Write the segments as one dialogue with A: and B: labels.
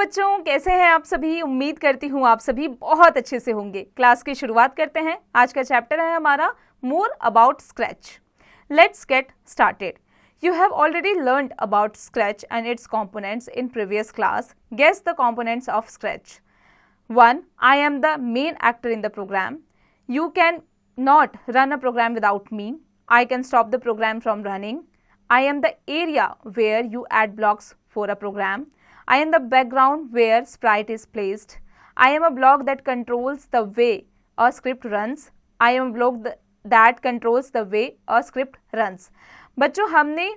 A: बच्चों, कैसे हैं आप सभी। उम्मीद करती हूँ आप सभी बहुत अच्छे से होंगे। क्लास की शुरुआत करते हैं। आज का चैप्टर है हमारा more about scratch. Let's get started. You have already learned about Scratch and its components in previous class. Guess the components of Scratch. 1. I am the main actor in the program. You can not run a program without me. I can stop the program from running. I am the area where you add blocks for a program. I am the background where sprite is placed. I am a block that controls the way a script runs. I am a block that controls the way a script runs. बच्चों, हमने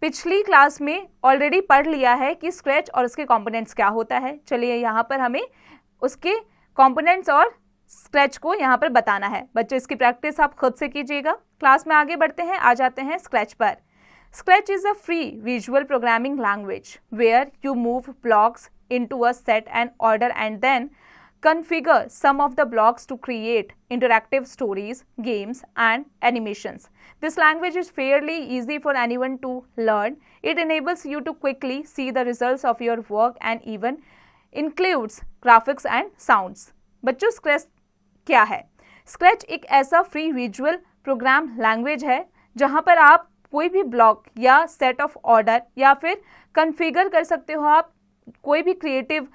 A: पिछली class में already पढ़ लिया है कि scratch और उसके कंपोनेंट्स क्या होता है। चलिए यहाँ पर हमें उसके कंपोनेंट्स और स्क्रैच को यहाँ पर बताना है। बच्चों, इसकी प्रैक्टिस आप खुद से कीजिएगा। क्लास में आगे बढ़ते हैं, आ जाते हैं स्क्रैच पर। Scratch is a free visual programming language where you move blocks into a set and order and then configure some of the blocks to create interactive stories, games, and animations. This language is fairly easy for anyone to learn. It enables you to quickly see the results of your work and even includes graphics and sounds. बच्चों, Scratch क्या है? Scratch एक ऐसा free visual program language है जहाँ पर आप कोई भी ब्लॉक या सेट ऑफ ऑर्डर या फिर कॉन्फ़िगर कर सकते हो। आप कोई भी क्रिएटिव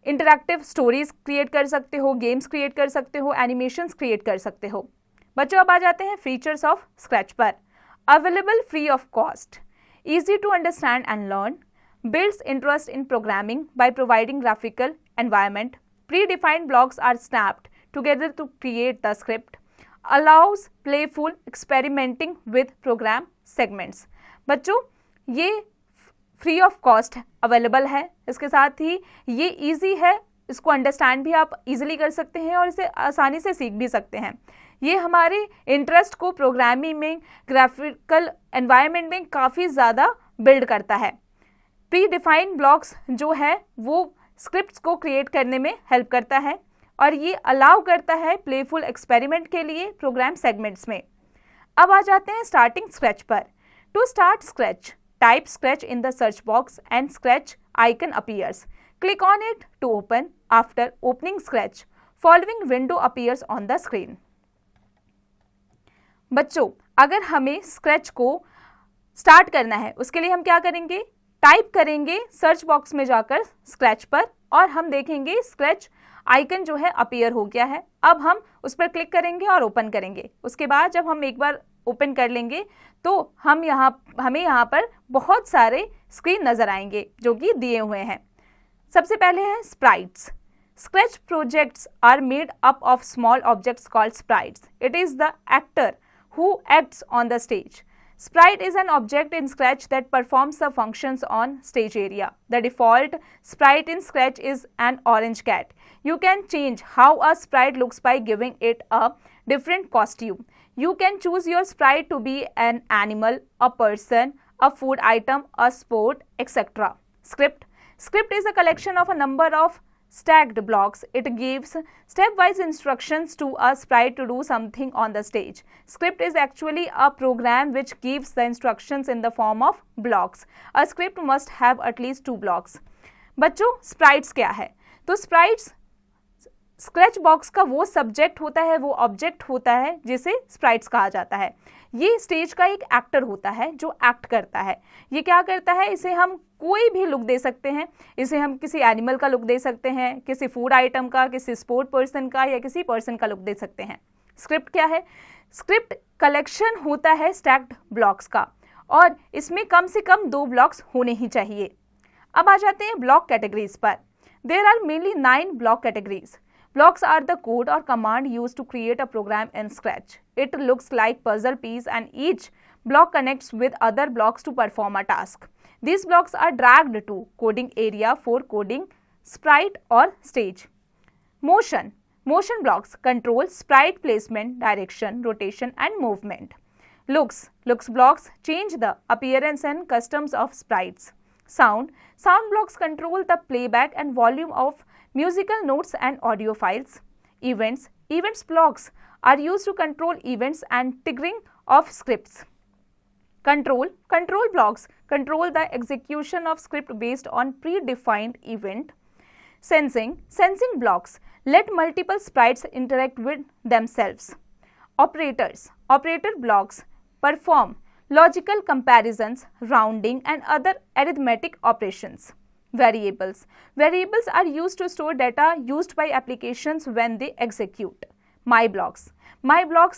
A: इंटरैक्टिव स्टोरीज क्रिएट कर सकते हो, गेम्स क्रिएट कर सकते हो, एनिमेशंस क्रिएट कर सकते हो। बच्चों, अब आ जाते हैं फीचर्स ऑफ स्क्रैच पर। Available free of cost, easy to understand and learn, builds interest in programming by providing graphical environment, pre defined blocks are snapped together to create the script, allows playful experimenting with program segments। बच्चों, ये free of cost available है, इसके साथ ही ये easy है, इसको understand भी आप इजीली कर सकते हैं और इसे आसानी से सीख भी सकते हैं। ये हमारे इंटरेस्ट को प्रोग्रामिंग में, ग्राफिकल एनवायरनमेंट में काफ़ी ज़्यादा बिल्ड करता है। प्री डिफाइंड ब्लॉक्स जो है वो स्क्रिप्ट्स को क्रिएट करने में हेल्प करता है और ये अलाउ करता है प्लेफुल एक्सपेरिमेंट के लिए प्रोग्राम सेगमेंट्स में। अब आ जाते हैं स्टार्टिंग स्क्रैच पर। To start Scratch, type Scratch in the search box and Scratch icon appears. Click on it to open. After opening Scratch, following window appears on the screen. बच्चों, अगर हमें scratch को स्टार्ट करना है, उसके लिए हम क्या करेंगे? टाइप करेंगे सर्च बॉक्स में जाकर स्क्रैच पर और हम देखेंगे स्क्रैच आइकन जो है अपीयर हो गया है। अब हम उस पर क्लिक करेंगे और ओपन करेंगे। उसके बाद जब हम एक बार ओपन कर लेंगे तो हमें यहाँ पर बहुत सारे स्क्रीन नज़र आएंगे जो कि दिए हुए हैं। सबसे पहले है sprites. Scratch projects are made up of small objects called sprites. It is the actor who acts on the stage. Sprite is an object in Scratch that performs the functions on stage area. The default sprite in Scratch is an orange cat. You can change how a sprite looks by giving it a different costume. You can choose your sprite to be an animal, a person, a food item, a sport, etc. Script is a collection of a number of stacked blocks. It gives stepwise instructions to a sprite to do something on the stage. Script is actually a program which gives the instructions in the form of blocks. A script must have at least 2 blocks. बच्चों, sprites क्या है? तो sprites scratch box का वो subject होता है, वो object होता है जिसे स्प्राइट्स कहा जाता है। ये स्टेज का एक एक्टर होता है जो एक्ट करता है। ये क्या करता है? इसे हम कोई भी लुक दे सकते हैं। इसे हम किसी एनिमल का लुक दे सकते हैं, किसी फूड आइटम का, किसी स्पोर्ट पर्सन का या किसी पर्सन का लुक दे सकते हैं। स्क्रिप्ट क्या है? स्क्रिप्ट कलेक्शन होता है स्टैक्ड ब्लॉक्स का और इसमें कम से कम 2 ब्लॉक्स होने ही चाहिए। अब आ जाते हैं ब्लॉक कैटेगरीज पर। There are mainly 9 block categories. Blocks are the code or command used to create a program in Scratch. It looks like puzzle piece and each block connects with other blocks to perform a task. These blocks are dragged to coding area for coding sprite or stage. Motion blocks control sprite placement, direction, rotation and movement. Looks blocks change the appearance and customs of sprites. Sound blocks control the playback and volume of musical notes and audio files. Events blocks are used to control events and triggering of scripts. Control blocks control the execution of script based on predefined event. Sensing blocks let multiple sprites interact with themselves. Operator blocks perform logical comparisons, rounding and other arithmetic operations. Variables are used to store data used by applications when they execute. My blocks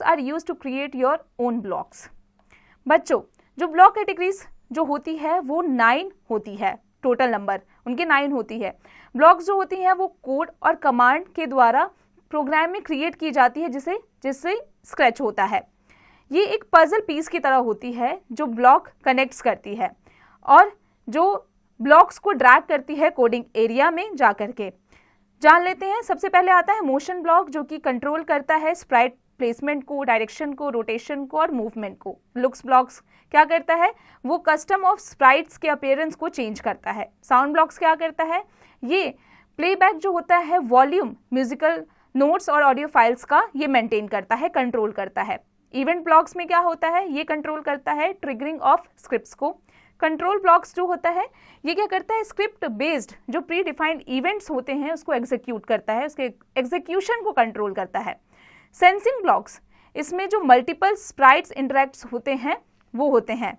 A: are used to create your own blocks. बच्चों, जो block categories जो होती है वो 9 होती है, total number उनके 9 होती है. ब्लॉक्स जो होती हैं वो कोड और कमांड के द्वारा प्रोग्राम में क्रिएट की जाती है जिससे स्क्रैच होता है. ये एक पजल पीस की तरह होती है जो ब्लॉक कनेक्ट्स करती है और जो ब्लॉक्स को ड्रैग करती है कोडिंग एरिया में जा करके. जान लेते हैं. सबसे पहले आता है मोशन ब्लॉक जो कि कंट्रोल करता है स्प्राइट प्लेसमेंट को, डायरेक्शन को, रोटेशन को और मूवमेंट को. लुक्स ब्लॉक्स क्या करता है, वो कस्टम ऑफ स्प्राइट्स के अपीयरेंस को चेंज करता है. साउंड ब्लॉक्स क्या करता है, ये प्लेबैक जो होता है वॉल्यूम, म्यूजिकल नोट्स और ऑडियो फाइल्स का ये मेंटेन करता है, कंट्रोल करता है. इवेंट ब्लॉक्स में क्या होता है, ये कंट्रोल करता है ट्रिगरिंग ऑफ स्क्रिप्ट्स को. कंट्रोल ब्लॉक्स जो होता है ये क्या करता है, स्क्रिप्ट बेस्ड जो प्री डिफाइंड इवेंट्स होते हैं उसको एग्जीक्यूट करता है, उसके एग्जीक्यूशन को कंट्रोल करता है. सेंसिंग ब्लॉक्स, इसमें जो मल्टीपल स्प्राइट्स इंटरेक्ट्स होते हैं वो होते हैं.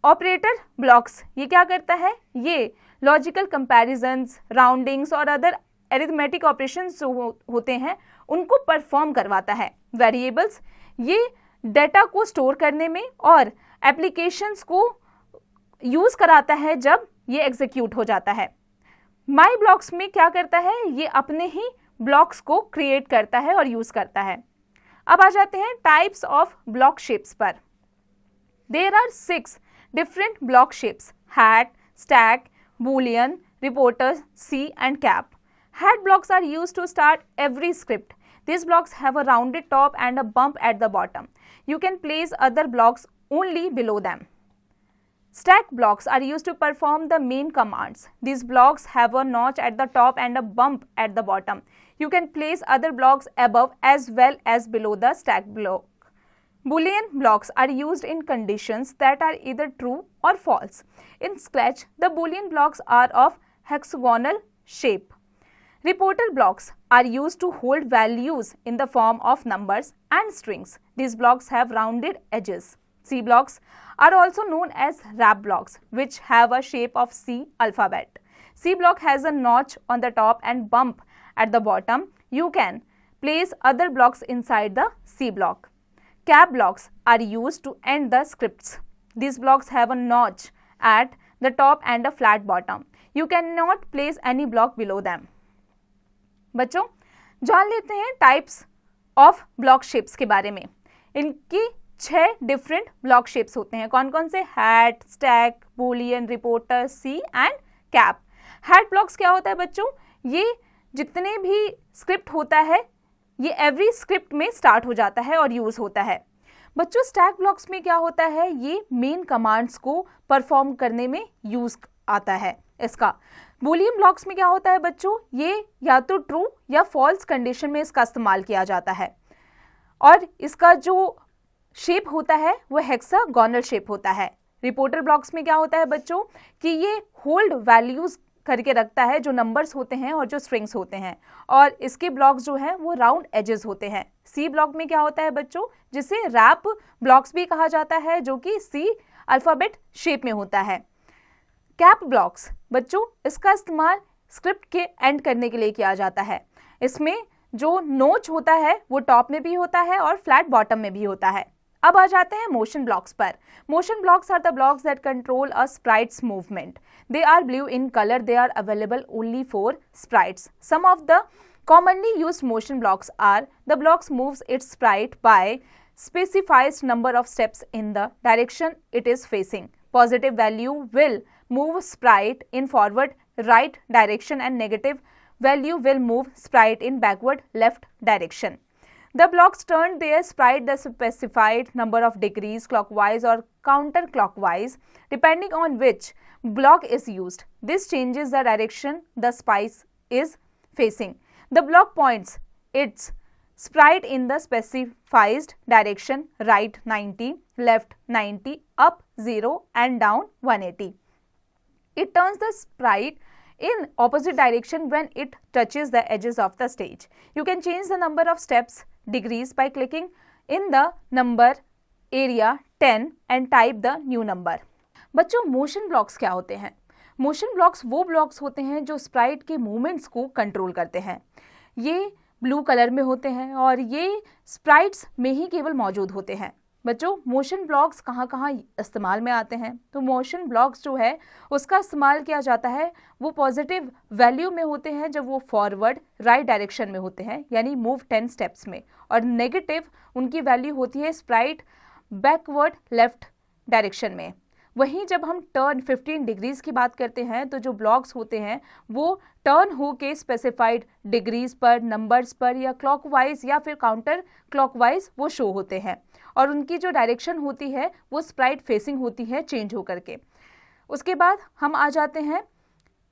A: ऑपरेटर ब्लॉक्स ये क्या करता है, ये लॉजिकल कंपैरिजंस, राउंडिंग्स और अदर अरिथमेटिक ऑपरेशंस जो होते हैं उनको परफॉर्म करवाता है. वेरिएबल्स ये डेटा को स्टोर करने में और एप्लीकेशंस को यूज कराता है जब ये एग्जीक्यूट हो जाता है. माई ब्लॉक्स में क्या करता है, ये अपने ही ब्लॉक्स को क्रिएट करता है और यूज करता है. अब आ जाते हैं टाइप्स ऑफ ब्लॉक शेप्स पर. There are 6 different block shapes: hat, stack, boolean, reporter, C and cap. Hat blocks are used to start every script. These blocks have a rounded top and a bump at the bottom. You can place other blocks only below them. Stack blocks are used to perform the main commands. These blocks have a notch at the top and a bump at the bottom. You can place other blocks above as well as below the stack block. Boolean blocks are used in conditions that are either true or false. In Scratch, the Boolean blocks are of hexagonal shape. Reporter blocks are used to hold values in the form of numbers and strings. These blocks have rounded edges. C blocks are also known as wrap blocks, which have a shape of C alphabet. C block has a notch on the top and bump at the bottom. You can place other blocks inside the C block. Cap blocks are used to end the scripts. These blocks have a notch at the top and a flat bottom. You cannot place any block below them. बच्चों, जान लेते हैं types of block shapes के बारे में. इनकी 6 different block shapes होते हैं. कौन कौन से? Hat, stack, Boolean, reporter, C and cap. Hat blocks क्या होता है बच्चों? ये जितने भी स्क्रिप्ट होता है ये एवरी स्क्रिप्ट में स्टार्ट हो जाता है और यूज होता है. बच्चों, स्टैक ब्लॉक्स में क्या होता है? ये मेन कमांड्स को परफॉर्म करने में यूज आता है इसका. बूलियन ब्लॉक्स में क्या होता है बच्चों? ये या तो ट्रू या फॉल्स कंडीशन में इसका इस्तेमाल किया जाता है और इसका जो शेप होता है वो हेक्सागोनल शेप होता है. रिपोर्टर ब्लॉक्स में क्या होता है बच्चों कि ये होल्ड वैल्यूज करके रखता है जो नंबर्स होते हैं और जो स्ट्रिंग्स होते हैं और इसके ब्लॉक्स जो हैं वो राउंड एजेस होते हैं. सी ब्लॉक में क्या होता है बच्चों? जिसे रैप ब्लॉक्स भी कहा जाता है जो कि सी अल्फाबेट शेप में होता है. कैप ब्लॉक्स बच्चों, इसका इस्तेमाल स्क्रिप्ट के एंड करने के लिए किया जाता है. इसमें जो नोच होता है वो टॉप में भी होता है और फ्लैट बॉटम में भी होता है. अब आ जाते हैं मोशन ब्लॉक्स पर. Motion blocks are the blocks that control a sprite's movement. They are blue in color. They are available only for sprites. Some of the commonly used motion blocks are: the blocks moves its sprite by specifies number of steps in the direction it is facing. Positive value will move sprite in forward right direction and negative value will move sprite in backward left direction. The blocks turn their sprite the specified number of degrees clockwise or counterclockwise depending on which block is used. This changes the direction the sprite is facing. The block points its sprite in the specified direction: right 90, left 90, up 0 and down 180. It turns the sprite in opposite direction when it touches the edges of the stage. You can change the number of steps degrees by clicking in the number area 10 and type the new number. बच्चों motion blocks क्या होते हैं? Motion blocks वो blocks होते हैं जो Sprite के movements को कंट्रोल करते हैं। ये ब्लू कलर में होते हैं और ये स्प्राइट्स में ही केवल मौजूद होते हैं। बच्चों मोशन ब्लॉक्स कहाँ कहाँ इस्तेमाल में आते हैं? तो मोशन ब्लॉक्स जो है उसका इस्तेमाल किया जाता है वो पॉजिटिव वैल्यू में होते हैं जब वो फॉरवर्ड राइट डायरेक्शन में होते हैं, यानी मूव 10 स्टेप्स में, और नेगेटिव उनकी वैल्यू होती है स्प्राइट बैकवर्ड लेफ्ट डायरेक्शन में। वहीं जब हम टर्न 15 डिग्रीज की बात करते हैं तो जो ब्लॉक्स होते हैं वो टर्न हो के स्पेसिफाइड डिग्रीज पर, नंबर्स पर या क्लॉकवाइज या फिर काउंटर क्लॉकवाइज वो शो होते हैं और उनकी जो डायरेक्शन होती है वो स्प्राइट फेसिंग होती है चेंज होकर के। उसके बाद हम आ जाते हैं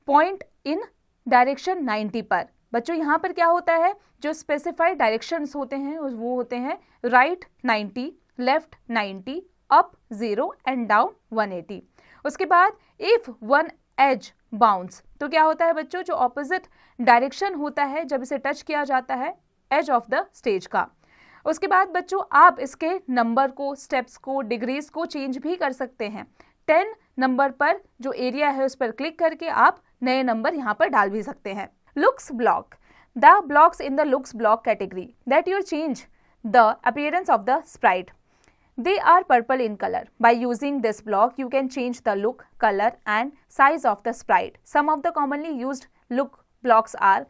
A: पॉइंट इन डायरेक्शन 90 पर। बच्चों यहाँ पर क्या होता है, जो स्पेसिफाइड डायरेक्शंस होते हैं वो होते हैं right 90, left 90, up 0 and down 180। उसके बाद इफ वन एज बाउंस, तो क्या होता है बच्चों, जो ऑपोजिट डायरेक्शन होता है जब इसे टच किया जाता है एज ऑफ द स्टेज का। उसके बाद बच्चों आप इसके नंबर को, स्टेप्स को, डिग्रीज को चेंज भी कर सकते हैं। 10 नंबर पर जो एरिया है उस पर क्लिक करके आप नए नंबर यहाँ पर डाल भी सकते हैं। Looks block, the blocks in the looks block category that your change the appearance of the sprite. They are purple in color. By using this block, you can change the look, color and size of the sprite. Some of the commonly used look blocks are: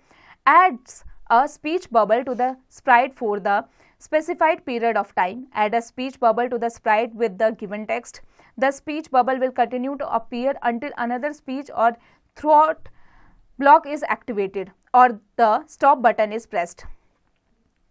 A: adds a speech bubble to the sprite for the specified period of time. Add a speech bubble to the sprite with the given text. The speech bubble will continue to appear until another speech or thought block is activated or the stop button is pressed.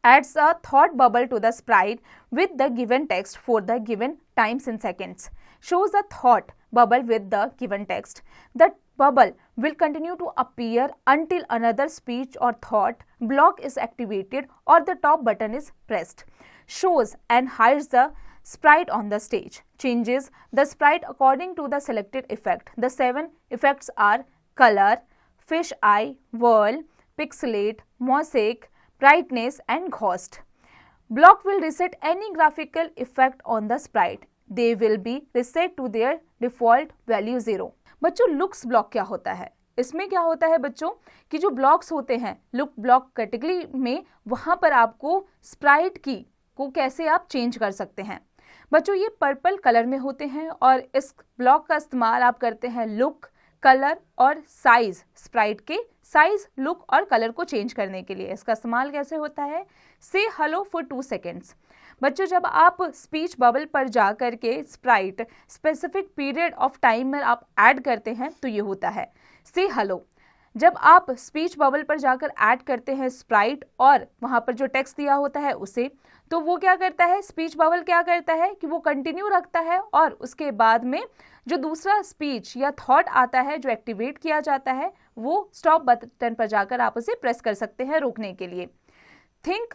A: Adds a thought bubble to the sprite with the given text for the given times in seconds. Shows the thought bubble with the given text. The bubble will continue to appear until another speech or thought block is activated or the top button is pressed. Shows and hides the sprite on the stage. Changes the sprite according to the selected effect. The 7 effects are color, fish eye, whirl, pixelate, mosaic, brightness and ghost. Block will reset any graphical effect on the sprite. They will be reset to their default value 0. बच्चों looks block क्या होता है? इसमें क्या होता है बच्चों कि जो ब्लॉक्स होते हैं लुक ब्लॉक कैटेगरी में, वहां पर आपको स्प्राइट की को कैसे आप चेंज कर सकते हैं। बच्चों ये पर्पल कलर में होते हैं और इस ब्लॉक का इस्तेमाल आप करते हैं लुक, कलर और साइज, स्प्राइट के साइज, लुक और कलर को चेंज करने के लिए। इसका इस्तेमाल कैसे होता है? से हेलो फॉर 2 सेकेंड्स। बच्चों जब आप स्पीच बबल पर जा कर के Sprite specific period of time में आप ऐड करते हैं तो ये होता है से हेलो। जब आप स्पीच बबल पर जाकर ऐड करते हैं स्प्राइट और वहाँ पर जो टेक्स्ट दिया होता है उसे, तो वो क्या करता है, स्पीच बबल क्या करता है कि वो कंटिन्यू रखता है और उसके बाद में जो दूसरा स्पीच या थॉट आता है जो एक्टिवेट किया जाता है वो स्टॉप बटन पर जाकर आप उसे प्रेस कर सकते हैं रोकने के लिए। थिंक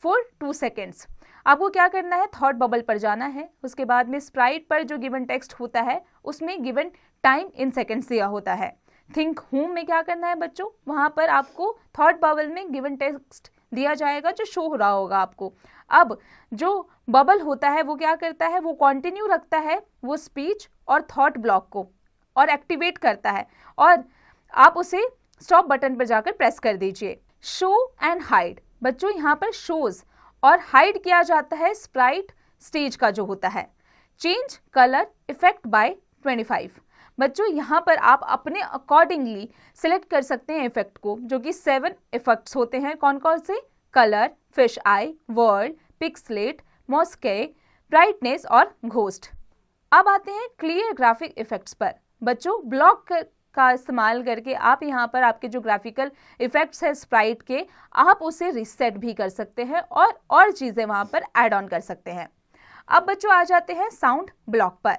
A: फॉर 2 सेकेंड्स, आपको क्या करना है, थॉट बबल पर जाना है, उसके बाद में स्प्राइट पर जो गिवन टेक्स्ट होता है उसमें गिवन टाइम इन सेकेंड्स दिया होता है। थिंक होम में क्या करना है बच्चों, वहां पर आपको थॉट बबल में गिवन टेक्स्ट दिया जाएगा जो शो हो रहा होगा आपको। अब जो बबल होता है वो क्या करता है, वो कंटिन्यू रखता है वो स्पीच और थॉट ब्लॉक को और एक्टिवेट करता है और आप उसे स्टॉप बटन पर जाकर प्रेस कर दीजिए। शो एंड हाइड, बच्चों यहाँ पर शोज और हाइड किया जाता है स्प्राइट स्टेज का जो होता है। चेंज कलर इफेक्ट बाय 25, बच्चों यहाँ पर आप अपने अकॉर्डिंगली सिलेक्ट कर सकते हैं इफेक्ट को, जो कि 7 इफेक्ट्स होते हैं। कौन कौन से? कलर, फिश आई, वर्ल्ड, पिक्सलेट, मॉस्के, ब्राइटनेस और घोस्ट। अब आते हैं क्लियर ग्राफिक इफेक्ट्स पर। बच्चों ब्लॉक का इस्तेमाल करके आप यहाँ पर आपके जो ग्राफिकल इफेक्ट्स है स्प्राइट के, आप उसे रिसेट भी कर सकते हैं और चीज़ें वहाँ पर ऐड ऑन कर सकते हैं। अब बच्चों आ जाते हैं साउंड ब्लॉक पर।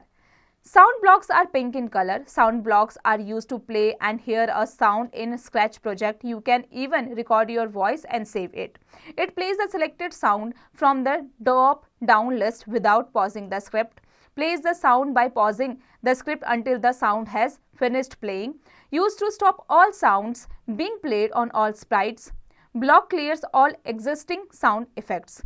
A: Sound blocks are pink in color. Sound blocks are used to play and hear a sound in Scratch project. You can even record your voice and save it. It plays the selected sound from the drop down list without pausing the script. plays the sound by pausing the script until the sound has finished playing. Used to stop all sounds being played on all sprites. Block clears all existing sound effects.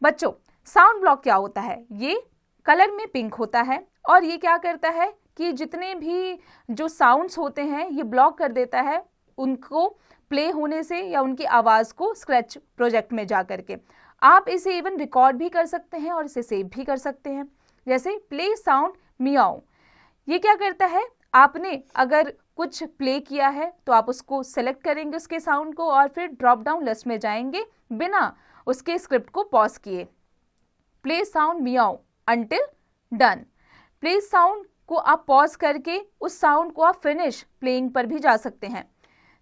A: बच्चों, sound block क्या होता है? ये colour में pink होता है और ये क्या करता है कि जितने भी जो साउंड्स होते हैं ये ब्लॉक कर देता है उनको प्ले होने से या उनकी आवाज़ को स्क्रैच प्रोजेक्ट में जा करके। आप इसे इवन रिकॉर्ड भी कर सकते हैं और इसे सेव भी कर सकते हैं। जैसे प्ले साउंड मियाओ, ये क्या करता है, आपने अगर कुछ प्ले किया है तो आप उसको सेलेक्ट करेंगे उसके साउंड को और फिर ड्रॉप डाउन लिस्ट में जाएंगे बिना उसके स्क्रिप्ट को पॉज किए। Play sound Miao until done, play sound को आप पॉज करके उस साउंड को आप फिनिश प्लेइंग पर भी जा सकते हैं।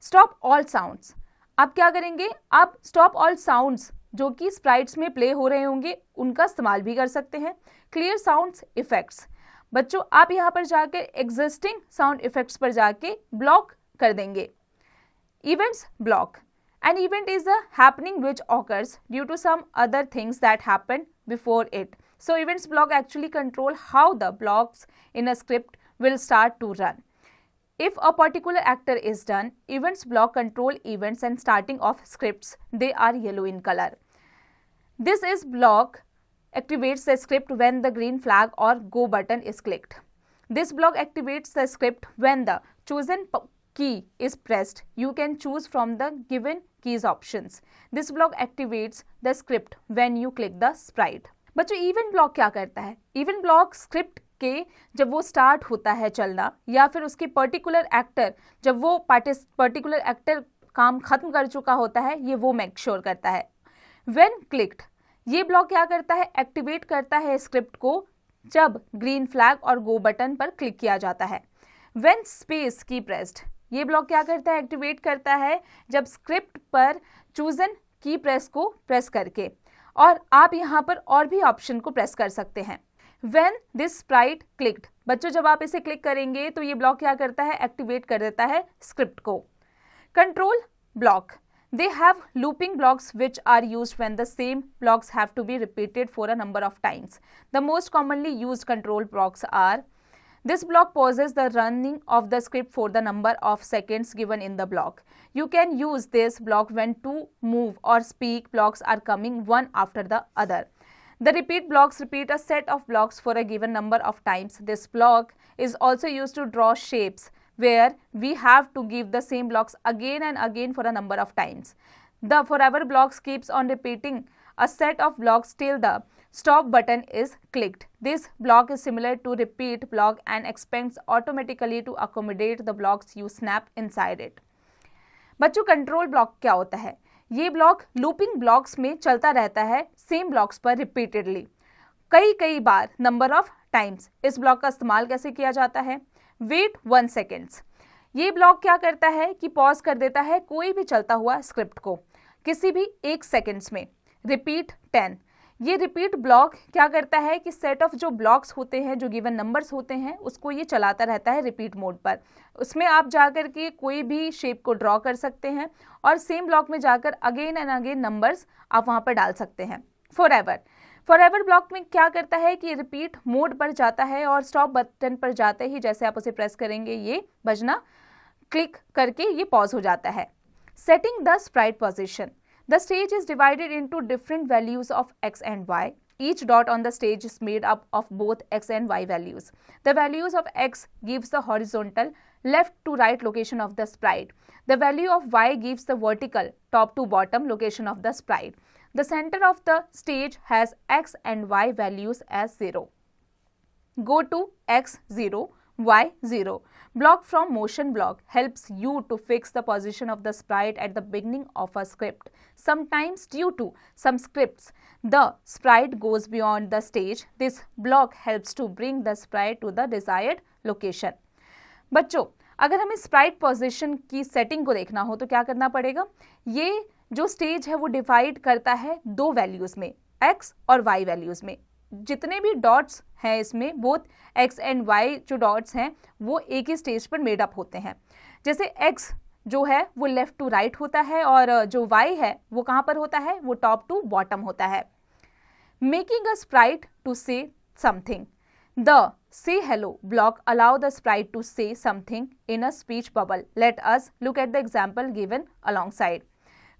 A: स्टॉप ऑल साउंड्स, आप क्या करेंगे, आप स्टॉप ऑल साउंड्स जो कि स्प्राइट्स में प्ले हो रहे होंगे उनका इस्तेमाल भी कर सकते हैं। क्लियर साउंड्स इफेक्ट्स, बच्चों आप यहाँ पर जाकर एग्जिस्टिंग साउंड इफेक्ट्स पर जाके ब्लॉक कर देंगे। Events block, an event is a happening which occurs due to some other things that happened before it. So events block actually control how the blocks in a script will start to run. If a particular actor is done, events block control events and starting of scripts. They are yellow in color. This is block activates the script when the green flag or go button is clicked. This block activates the script when the chosen key is pressed. You can choose from the given keys options. This block activates the script when you click the sprite. बच्चों event block क्या करता है? Event block script के जब वो start होता है चलना या फिर उसके पर्टिकुलर एक्टर जब वो पर्टिकुलर एक्टर काम खत्म कर चुका होता है ये वो मेक श्योर करता है। व्हेन क्लिक्ड, ये ब्लॉक क्या करता है, एक्टिवेट करता है स्क्रिप्ट को जब ग्रीन फ्लैग और गो बटन पर क्लिक किया जाता है। व्हेन स्पेस की प्रेस्ड, ये ब्लॉक क्या करता है, एक्टिवेट करता है जब स्क्रिप्ट पर चूजन की प्रेस को प्रेस करके, और आप यहाँ पर और भी ऑप्शन को प्रेस कर सकते हैं। व्हेन दिस स्प्राइट क्लिक्ड, बच्चों जब आप इसे क्लिक करेंगे तो ये ब्लॉक क्या करता है, एक्टिवेट कर देता है स्क्रिप्ट को। Control block, they have looping blocks which are used when the same blocks have to be repeated for a number of times. The most commonly used control blocks are: this block pauses the running of the script for the number of seconds given in the block. You can use this block when two move or speak blocks are coming one after the other. The repeat blocks repeat a set of blocks for a given number of times. This block is also used to draw shapes where we have to give the same blocks again and again for a number of times. The forever blocks keeps on repeating a set of blocks till the stop button is clicked. This block is similar to repeat block and expands automatically to accommodate the blocks you snap inside it. बच्चों control block क्या होता है, ये block looping blocks में चलता रहता है same blocks पर रिपीटेडली कई बार नंबर ऑफ टाइम्स। इस ब्लॉक का इस्तेमाल कैसे किया जाता है, वेट 1 सेकेंड्स, ये ब्लॉक क्या करता है कि पॉज कर देता है कोई भी चलता हुआ स्क्रिप्ट को किसी भी 1 सेकेंड्स में। रिपीट 10, ये रिपीट ब्लॉक क्या करता है कि सेट ऑफ जो ब्लॉक्स होते हैं जो गिवन नंबर्स होते हैं उसको ये चलाता रहता है रिपीट मोड पर। उसमें आप जाकर के कोई भी शेप को ड्रॉ कर सकते हैं और सेम ब्लॉक में जाकर अगेन एंड अगेन नंबर्स आप वहाँ पर डाल सकते हैं। फॉरएवर ब्लॉक में क्या करता है कि रिपीट मोड पर जाता है और स्टॉप बटन पर जाते ही जैसे आप उसे प्रेस करेंगे ये बजना क्लिक करके ये पॉज हो जाता है। Setting the Sprite position, the stage is divided into different values of x and y. Each dot on the stage is made up of both x and y values. The values of x gives the horizontal left to right location of the sprite. The value of y gives the vertical top to bottom location of the sprite. The center of the stage has x and y values as 0. Go to x 0, y 0. Block from motion block helps you to fix the position of the sprite at the beginning of a script. Sometimes due to some scripts, the sprite goes beyond the stage. This block helps to bring the sprite to the desired location. बच्चों अगर हमें Sprite position की setting को देखना हो तो क्या करना पड़ेगा, ये जो स्टेज है वो डिवाइड करता है 2 वैल्यूज़ में, x और y वैल्यूज़ में। जितने भी डॉट्स हैं इसमें बोथ x एंड y जो डॉट्स हैं वो एक ही स्टेज पर मेड अप होते हैं। जैसे x जो है वो लेफ्ट टू राइट होता है और जो y है वो कहाँ पर होता है, वो टॉप टू बॉटम होता है। Making a sprite to say something, The say hello block allow the sprite to say something in a speech bubble. Let us look at the example given alongside.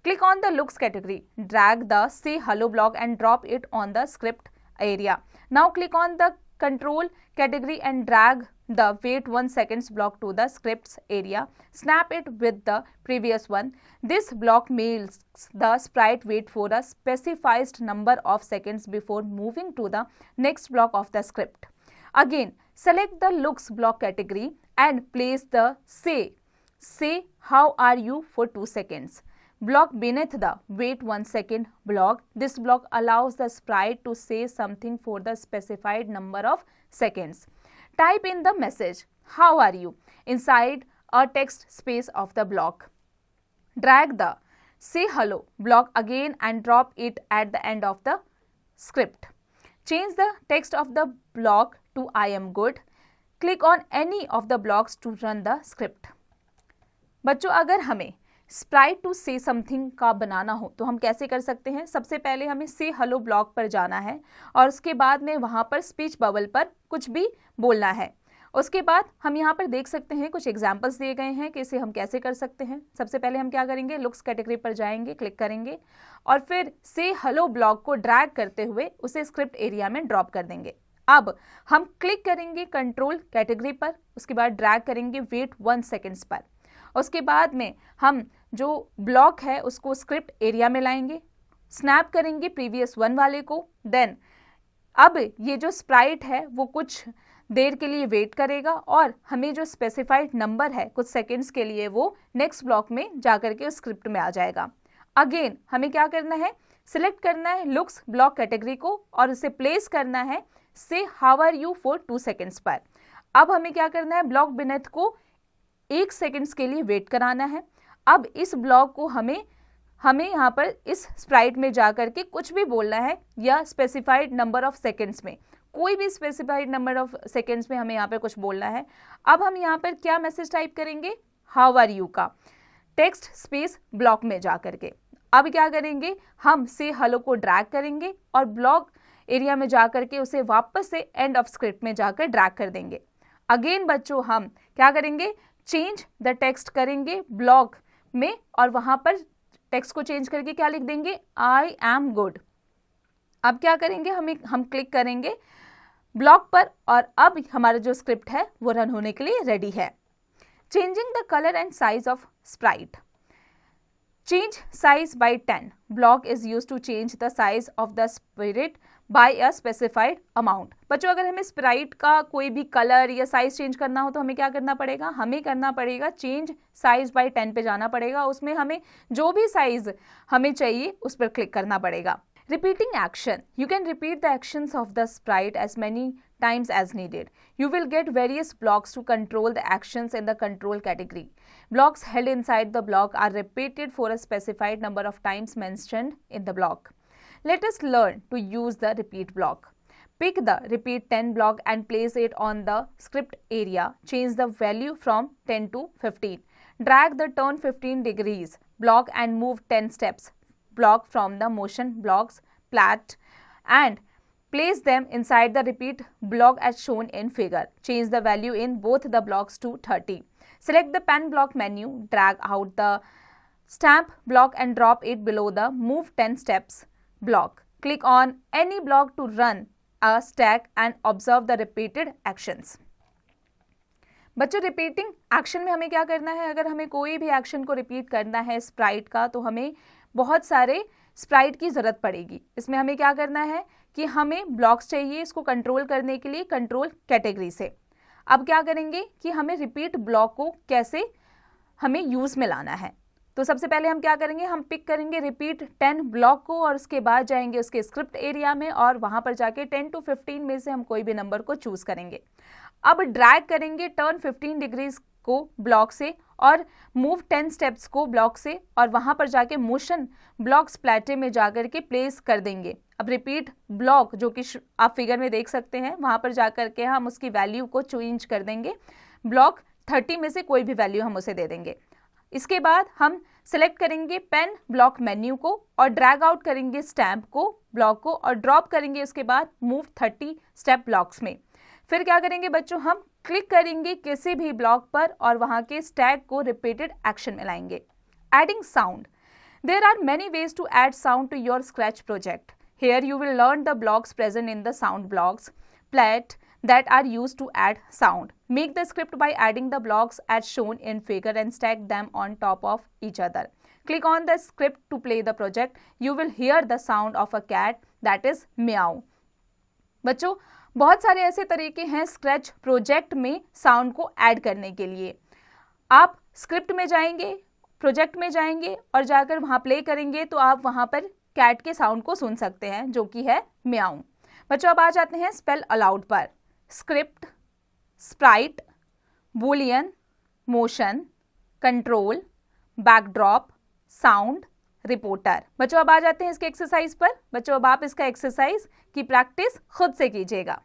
A: Click on the looks category. Drag the say hello block and drop it on the script area. Now click on the control category and drag the wait 1 seconds block to the scripts area. Snap it with the previous one. This block makes the sprite wait for a specified number of seconds before moving to the next block of the script. Again, select the looks block category and place the say how are you for 2 seconds block beneath the wait 1 second block. This block allows the sprite to say something for the specified number of seconds. Type in the message how are you inside a text space of the block. Drag the say hello block again and drop it at the end of the script. Change the text of the block to I am good. Click on any of the blocks to run the script. बच्चों, अगर हमें Sprite to say something का बनाना हो तो हम कैसे कर सकते हैं? सबसे पहले हमें से हेलो ब्लॉक पर जाना है और उसके बाद में वहाँ पर स्पीच बबल पर कुछ भी बोलना है. उसके बाद हम यहाँ पर देख सकते हैं कुछ एग्जाम्पल्स दिए गए हैं कि इसे हम कैसे कर सकते हैं. सबसे पहले हम क्या करेंगे, लुक्स कैटेगरी पर जाएंगे, क्लिक करेंगे और फिर से हेलो ब्लॉक को ड्रैग करते हुए उसे स्क्रिप्ट एरिया में ड्रॉप कर देंगे. अब हम क्लिक करेंगे कंट्रोल कैटेगरी पर, उसके बाद ड्रैग करेंगे वेट 1 सेकेंड्स पर. उसके बाद में हम जो ब्लॉक है उसको स्क्रिप्ट एरिया में लाएंगे, स्नैप करेंगे प्रीवियस वन वाले को. देन अब ये जो स्प्राइट है वो कुछ देर के लिए वेट करेगा और हमें जो स्पेसिफाइड नंबर है कुछ सेकंड्स के लिए वो नेक्स्ट ब्लॉक में जाकर के उस स्क्रिप्ट में आ जाएगा. अगेन हमें क्या करना है, सिलेक्ट करना है लुक्स ब्लॉक कैटेगरी को और उसे प्लेस करना है say how are you for 2 seconds पर. अब हमें क्या करना है, ब्लॉक बिनेथ को 1 सेकेंड्स के लिए वेट कराना है. अब इस ब्लॉक को हमें यहाँ पर इस स्प्राइट में जाकर के कुछ भी बोलना है या स्पेसिफाइड नंबर ऑफ सेकेंड्स में, कोई भी स्पेसिफाइड नंबर ऑफ सेकेंड्स में हमें यहाँ पर कुछ बोलना है. अब हम यहाँ पर क्या मैसेज टाइप करेंगे, हाउ आर यू का टेक्स्ट स्पेस ब्लॉक में जाकर के. अब क्या करेंगे, हम से हेलो को ड्रैग करेंगे और ब्लॉक एरिया में जाकर के उसे वापस से एंड ऑफ स्क्रिप्ट में जाकर ड्रैग कर देंगे. अगेन बच्चों हम क्या करेंगे, चेंज द टेक्स्ट करेंगे ब्लॉक में और वहां पर टेक्स्ट को चेंज करके क्या लिख देंगे, आई एम गुड. अब क्या करेंगे, हम क्लिक करेंगे ब्लॉक पर और अब हमारा जो स्क्रिप्ट है वो रन होने के लिए रेडी है. Changing the colour and size of Sprite. Change size by 10. Block is used to change the size of the sprite by a specified amount. बच्चों, अगर हमें स्प्राइट का कोई भी कलर या साइज चेंज करना हो तो हमें क्या करना पड़ेगा, हमें करना पड़ेगा चेंज साइज बाय 10 पे जाना पड़ेगा. उसमें हमें जो भी साइज हमें चाहिए उस पर क्लिक करना पड़ेगा. Repeating action. You can repeat the actions of the sprite as many times as needed. You will get various blocks to control the actions in the control category. Blocks held inside the block are repeated for a specified number of times mentioned in the block. Let us learn to use the repeat block. Pick the repeat 10 block and place it on the script area. Change the value from 10 to 15. Drag the turn 15 degrees block and move 10 steps block from the motion blocks plat and place them inside the repeat block as shown in figure. Change the value in both the blocks to 30. Select the pen block menu, drag out the stamp block and drop it below the move 10 steps block. Click on any block to run a stack and observe the repeated actions. बच्चों, repeating action में हमें क्या करना है, अगर हमें कोई भी एक्शन को रिपीट करना है स्प्राइट का तो हमें बहुत सारे स्प्राइट की ज़रूरत पड़ेगी. इसमें हमें क्या करना है कि हमें ब्लॉक्स चाहिए इसको कंट्रोल करने के लिए कंट्रोल कैटेगरी से. अब क्या करेंगे कि हमें रिपीट ब्लॉक को कैसे हमें यूज़ में लाना है. तो सबसे पहले हम क्या करेंगे, हम पिक करेंगे रिपीट 10 ब्लॉक को और उसके बाद जाएंगे उसके स्क्रिप्ट एरिया में और वहाँ पर जाके 10 to 15 में से हम कोई भी नंबर को चूज़ करेंगे. अब ड्रैग करेंगे टर्न 15 डिग्रीज को ब्लॉक से और मूव 10 स्टेप्स को ब्लॉक से और वहाँ पर जाके मोशन ब्लॉक्स प्लेटे में जाकर के प्लेस कर देंगे. अब रिपीट ब्लॉक जो कि आप फिगर में देख सकते हैं वहाँ पर जाकर के हम उसकी वैल्यू को चेंज कर देंगे. ब्लॉक 30 में से कोई भी वैल्यू हम उसे दे देंगे. इसके बाद हम सिलेक्ट करेंगे पेन ब्लॉक मेन्यू को और ड्रैग आउट करेंगे स्टैम्प को ब्लॉक को और ड्रॉप करेंगे उसके बाद मूव 30 स्टेप ब्लॉक्स में. फिर क्या करेंगे बच्चों, हम क्लिक करेंगे किसी भी ब्लॉक पर और वहां के स्टैग को रिपीटेड एक्शन में लाएंगे। Adding sound. There are many ways to add sound to your Scratch project. Here you will learn the blocks present in the sound blocks plate that are used to add sound. Make the script by adding the blocks as shown in figure and stack them on top of each other. Click on the script to play the project. You will hear the sound of a cat, that is meow. बच्चों, बहुत सारे ऐसे तरीके हैं scratch project में sound को add करने के लिए। आप स्क्रिप्ट में जाएंगे, प्रोजेक्ट में जाएंगे और जाकर वहाँ प्ले करेंगे तो आप वहाँ पर कैट के साउंड को सुन सकते हैं जो कि है म्याऊ। बच्चों, अब आ जाते हैं स्पेल अलाउड पर। Script, Sprite, Boolean, motion, control, backdrop, sound, reporter. बच्चों, अब आ जाते हैं इसके एक्सरसाइज पर। बच्चों, अब आप इसका एक्सरसाइज की प्रैक्टिस खुद से कीजिएगा।